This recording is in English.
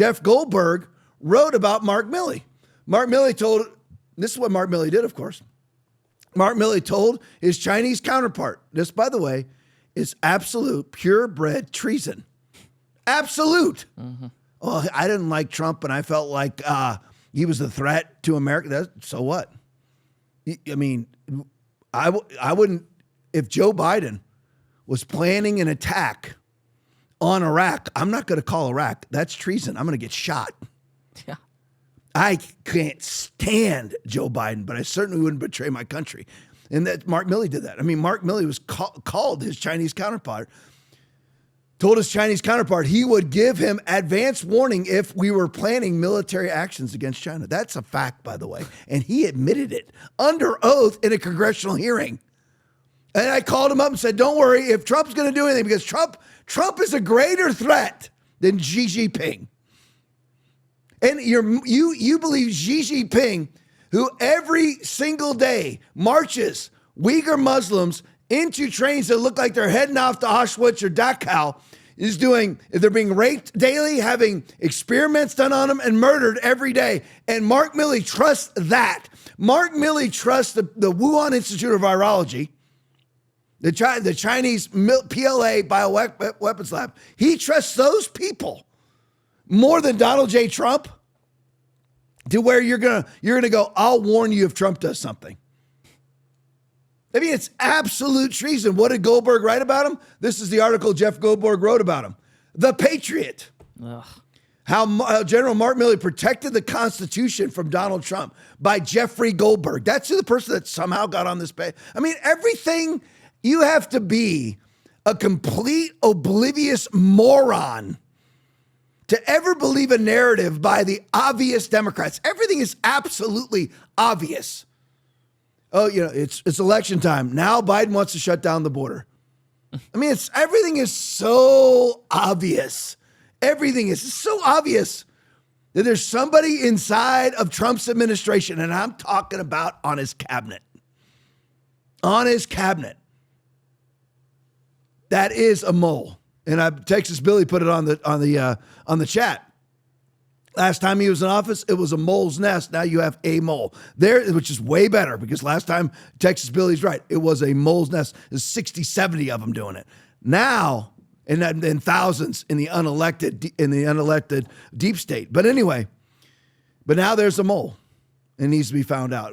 Jeff Goldberg wrote about Mark Milley. This is what Mark Milley did, of course. Mark Milley told his Chinese counterpart, this, by the way, is absolute purebred treason. Absolute. Mm-hmm. Well, I didn't like Trump, and I felt like he was a threat to America. So what? I mean, I wouldn't, if Joe Biden was planning an attack on Iraq, I'm not going to call Iraq. That's treason. I'm going to get shot. Yeah. I can't stand Joe Biden, but I certainly wouldn't betray my country. And that Mark Milley did that. I mean, Mark Milley was called his Chinese counterpart, told his Chinese counterpart he would give him advance warning if we were planning military actions against China. That's a fact, by the way. And he admitted it under oath in a congressional hearing. And I called him up and said, don't worry if Trump's going to do anything, because Trump is a greater threat than Xi Jinping. And you believe Xi Jinping, who every single day marches Uyghur Muslims into trains that look like they're heading off to Auschwitz or Dachau, they're being raped daily, having experiments done on them, and murdered every day. And Mark Milley trusts that. Mark Milley trusts the Wuhan Institute of Virology, the Chinese PLA bioweapons lab. He trusts those people more than Donald J. Trump, to where you're gonna go, I'll warn you if Trump does something. I mean, it's absolute treason. What did Goldberg write about him? This is the article Jeff Goldberg wrote about him. The Patriot. Ugh. How General Mark Milley protected the Constitution from Donald Trump by Jeffrey Goldberg. That's the person that somehow got on this page. I mean, everything, you have to be a complete oblivious moron to ever believe a narrative by the obvious Democrats. Everything is absolutely obvious. Oh, it's election time. Now Biden wants to shut down the border. I mean, everything is so obvious. Everything is so obvious that there's somebody inside of Trump's administration, and I'm talking about on his cabinet. On his cabinet. That is a mole. And Texas Billy put it on the chat. Last time he was in office, it was a mole's nest. Now you have a mole there, which is way better, because last time Texas Billy's right. It was a mole's nest. There's 60, 70 of them doing it. Now, and thousands in the unelected deep state. But anyway, now there's a mole. It needs to be found out.